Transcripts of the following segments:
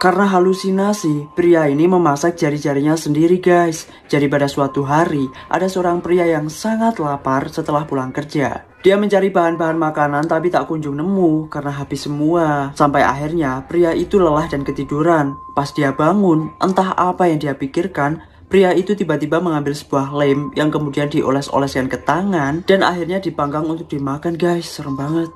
Karena halusinasi, pria ini memasak jari-jarinya sendiri guys. Jadi pada suatu hari, ada seorang pria yang sangat lapar setelah pulang kerja. Dia mencari bahan-bahan makanan tapi tak kunjung nemu karena habis semua. Sampai akhirnya pria itu lelah dan ketiduran. Pas dia bangun, entah apa yang dia pikirkan, pria itu tiba-tiba mengambil sebuah lem yang kemudian dioles-oleskan ke tangan dan akhirnya dipanggang untuk dimakan guys. Serem banget.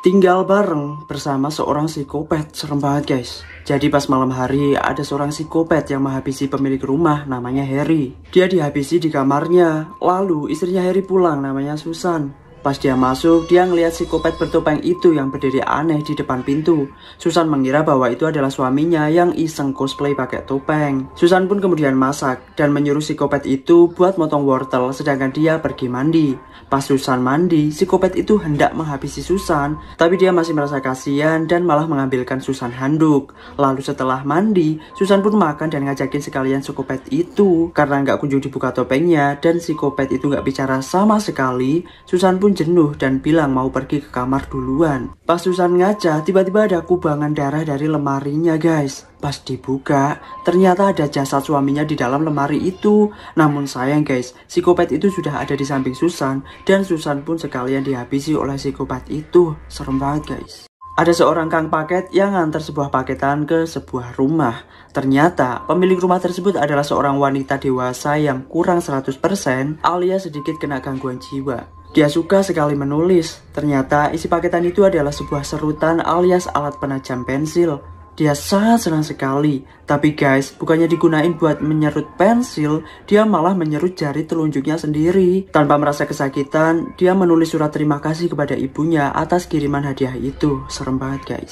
Tinggal bareng bersama seorang psikopat. Serem banget guys. Jadi pas malam hari ada seorang psikopat yang menghabisi pemilik rumah namanya Harry. Dia dihabisi di kamarnya. Lalu istrinya Harry pulang namanya Susan. Pas dia masuk, dia ngelihat psikopat bertopeng itu yang berdiri aneh di depan pintu. Susan mengira bahwa itu adalah suaminya yang iseng cosplay pakai topeng. Susan pun kemudian masak dan menyuruh psikopat itu buat motong wortel sedangkan dia pergi mandi. Pas Susan mandi, psikopat itu hendak menghabisi Susan, tapi dia masih merasa kasihan dan malah mengambilkan Susan handuk. Lalu setelah mandi, Susan pun makan dan ngajakin sekalian psikopat itu. Karena nggak kunjung dibuka topengnya dan psikopat itu nggak bicara sama sekali, Susan pun jenuh dan bilang mau pergi ke kamar duluan. Pas Susan ngaca, tiba-tiba ada kubangan darah dari lemarinya guys. Pas dibuka, ternyata ada jasad suaminya di dalam lemari itu. Namun sayang guys, psikopat itu sudah ada di samping Susan dan Susan pun sekalian dihabisi oleh psikopat itu. Serem banget guys. Ada seorang kang paket yang ngantar sebuah paketan ke sebuah rumah. Ternyata pemilik rumah tersebut adalah seorang wanita dewasa yang kurang 100% alias sedikit kena gangguan jiwa. Dia suka sekali menulis. Ternyata isi paketan itu adalah sebuah serutan alias alat penajam pensil. Dia sangat senang sekali. Tapi guys, bukannya digunain buat menyerut pensil, dia malah menyerut jari telunjuknya sendiri. Tanpa merasa kesakitan, dia menulis surat terima kasih kepada ibunya atas kiriman hadiah itu. Serem banget guys.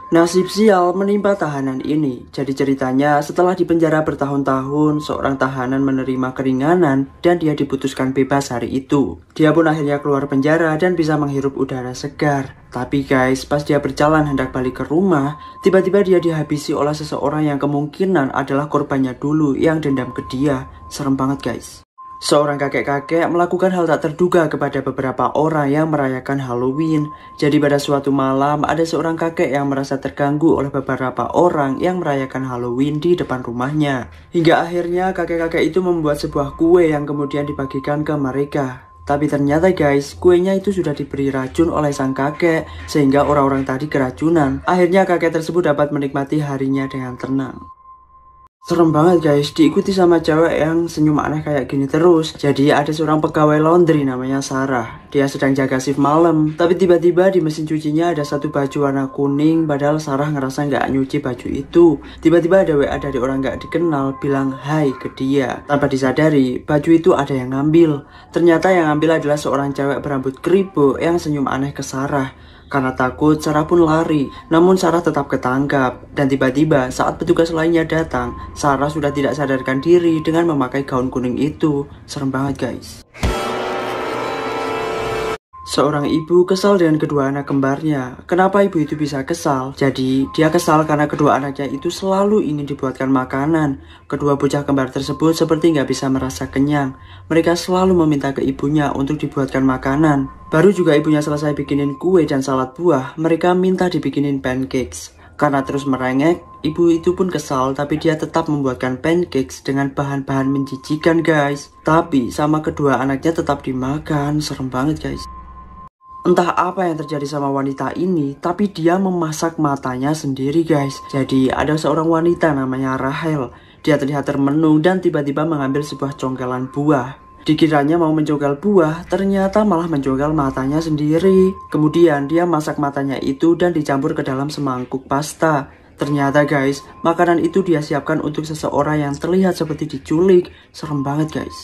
Nasib sial menimpa tahanan ini. Jadi ceritanya setelah dipenjara bertahun-tahun, seorang tahanan menerima keringanan dan dia diputuskan bebas hari itu. Dia pun akhirnya keluar penjara dan bisa menghirup udara segar. Tapi guys, pas dia berjalan hendak balik ke rumah, tiba-tiba dia dihabisi oleh seseorang yang kemungkinan adalah korbannya dulu yang dendam ke dia. Serem banget guys. Seorang kakek-kakek melakukan hal tak terduga kepada beberapa orang yang merayakan Halloween. Jadi pada suatu malam ada seorang kakek yang merasa terganggu oleh beberapa orang yang merayakan Halloween di depan rumahnya. Hingga akhirnya kakek-kakek itu membuat sebuah kue yang kemudian dibagikan ke mereka. Tapi ternyata guys, kuenya itu sudah diberi racun oleh sang kakek sehingga orang-orang tadi keracunan. Akhirnya kakek tersebut dapat menikmati harinya dengan tenang. Serem banget guys, diikuti sama cewek yang senyum aneh kayak gini terus. Jadi ada seorang pegawai laundry namanya Sarah. Dia sedang jaga shift malam, tapi tiba-tiba di mesin cucinya ada satu baju warna kuning. Padahal Sarah ngerasa nggak nyuci baju itu. Tiba-tiba ada WA dari orang nggak dikenal bilang hai ke dia. Tanpa disadari, baju itu ada yang ngambil. Ternyata yang ngambil adalah seorang cewek berambut kribo yang senyum aneh ke Sarah. Karena takut, Sarah pun lari. Namun Sarah tetap ketangkap. Dan tiba-tiba saat petugas lainnya datang, Sarah sudah tidak sadarkan diri dengan memakai gaun kuning itu. Serem banget guys. Seorang ibu kesal dengan kedua anak kembarnya. Kenapa ibu itu bisa kesal? Jadi dia kesal karena kedua anaknya itu selalu ingin dibuatkan makanan. Kedua bocah kembar tersebut seperti nggak bisa merasa kenyang. Mereka selalu meminta ke ibunya untuk dibuatkan makanan. Baru juga ibunya selesai bikinin kue dan salad buah, mereka minta dibikinin pancakes. Karena terus merengek, ibu itu pun kesal tapi dia tetap membuatkan pancakes dengan bahan-bahan menjijikan guys. Tapi sama kedua anaknya tetap dimakan. Serem banget guys. Entah apa yang terjadi sama wanita ini, tapi dia memasak matanya sendiri guys. Jadi ada seorang wanita namanya Rahel. Dia terlihat termenung dan tiba-tiba mengambil sebuah congkelan buah. Dikiranya mau mencongkel buah, ternyata malah mencongkel matanya sendiri. Kemudian dia masak matanya itu dan dicampur ke dalam semangkuk pasta. Ternyata guys, makanan itu dia siapkan untuk seseorang yang terlihat seperti diculik. Serem banget guys.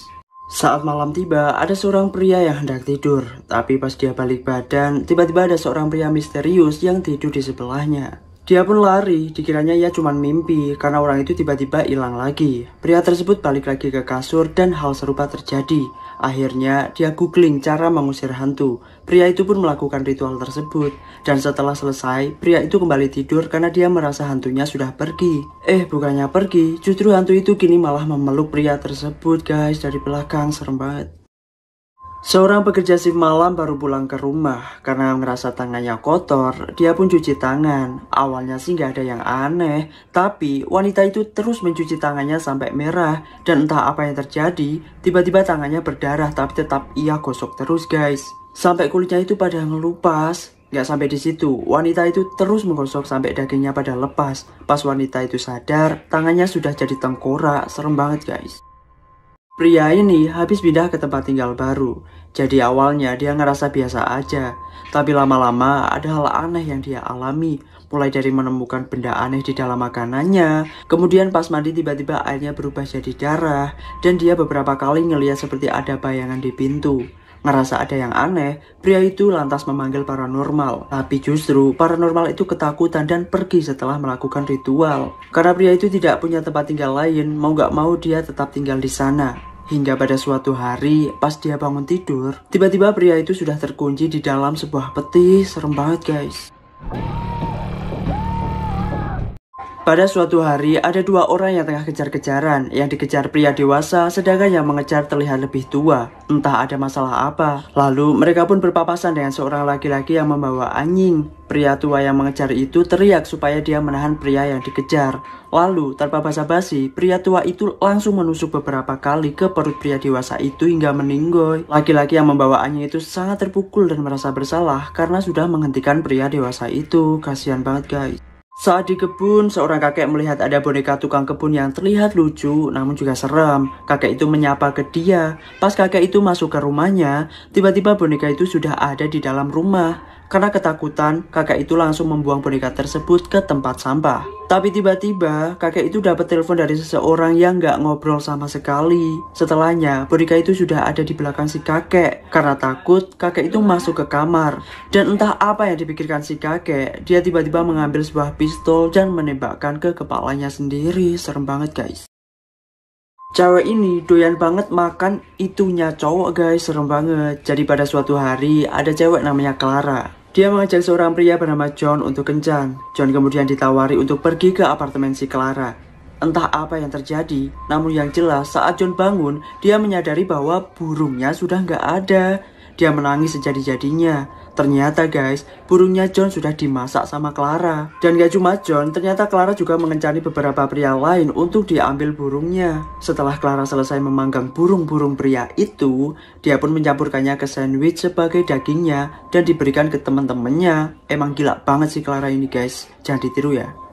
Saat malam tiba, ada seorang pria yang hendak tidur. Tapi pas dia balik badan, tiba-tiba ada seorang pria misterius yang tidur di sebelahnya. Dia pun lari, dikiranya ia cuma mimpi karena orang itu tiba-tiba hilang lagi. Pria tersebut balik lagi ke kasur dan hal serupa terjadi. Akhirnya dia googling cara mengusir hantu. Pria itu pun melakukan ritual tersebut. Dan setelah selesai, pria itu kembali tidur karena dia merasa hantunya sudah pergi. Bukannya pergi, justru hantu itu kini malah memeluk pria tersebut guys dari belakang. Serem banget. Seorang pekerja shift malam baru pulang ke rumah. Karena ngerasa tangannya kotor, dia pun cuci tangan. Awalnya sih nggak ada yang aneh, tapi wanita itu terus mencuci tangannya sampai merah. Dan entah apa yang terjadi, tiba-tiba tangannya berdarah, tapi tetap ia gosok terus guys. Sampai kulitnya itu pada ngelupas. Nggak sampai di situ, wanita itu terus menggosok sampai dagingnya pada lepas. Pas wanita itu sadar, tangannya sudah jadi tengkorak. Serem banget guys. Pria ini habis pindah ke tempat tinggal baru. Jadi awalnya dia ngerasa biasa aja. Tapi lama-lama ada hal aneh yang dia alami. Mulai dari menemukan benda aneh di dalam makanannya. Kemudian pas mandi tiba-tiba airnya berubah jadi darah. Dan dia beberapa kali ngeliat seperti ada bayangan di pintu. Ngerasa ada yang aneh, pria itu lantas memanggil paranormal. Tapi justru paranormal itu ketakutan dan pergi setelah melakukan ritual. Karena pria itu tidak punya tempat tinggal lain, mau gak mau dia tetap tinggal di sana. Hingga pada suatu hari, pas dia bangun tidur, tiba-tiba pria itu sudah terkunci di dalam sebuah peti. Serem banget guys. Pada suatu hari, ada dua orang yang tengah kejar-kejaran. Yang dikejar pria dewasa, sedangkan yang mengejar terlihat lebih tua. Entah ada masalah apa. Lalu, mereka pun berpapasan dengan seorang laki-laki yang membawa anjing. Pria tua yang mengejar itu teriak supaya dia menahan pria yang dikejar. Lalu, tanpa basa-basi, pria tua itu langsung menusuk beberapa kali ke perut pria dewasa itu hingga meninggoy. Laki-laki yang membawa anjing itu sangat terpukul dan merasa bersalah karena sudah menghentikan pria dewasa itu. Kasihan banget guys. Saat di kebun, seorang kakek melihat ada boneka tukang kebun yang terlihat lucu namun juga seram. Kakek itu menyapa ke dia. Pas kakek itu masuk ke rumahnya, tiba-tiba boneka itu sudah ada di dalam rumah. Karena ketakutan, kakek itu langsung membuang boneka tersebut ke tempat sampah. Tapi tiba-tiba, kakek itu dapat telepon dari seseorang yang gak ngobrol sama sekali. Setelahnya, boneka itu sudah ada di belakang si kakek. Karena takut, kakek itu masuk ke kamar. Dan entah apa yang dipikirkan si kakek, dia tiba-tiba mengambil sebuah pistol dan menembakkan ke kepalanya sendiri. Serem banget guys. Cewek ini doyan banget makan itunya cowok guys, serem banget. Jadi pada suatu hari ada cewek namanya Clara. Dia mengajak seorang pria bernama John untuk kencan. John kemudian ditawari untuk pergi ke apartemen si Clara. Entah apa yang terjadi, namun yang jelas saat John bangun, dia menyadari bahwa burungnya sudah nggak ada. Dia menangis sejadi-jadinya. Ternyata guys, burungnya John sudah dimasak sama Clara. Dan gak cuma John, ternyata Clara juga mengencani beberapa pria lain untuk diambil burungnya. Setelah Clara selesai memanggang burung-burung pria itu, dia pun mencampurkannya ke sandwich sebagai dagingnya dan diberikan ke teman-temannya. Emang gila banget sih Clara ini guys, jangan ditiru ya.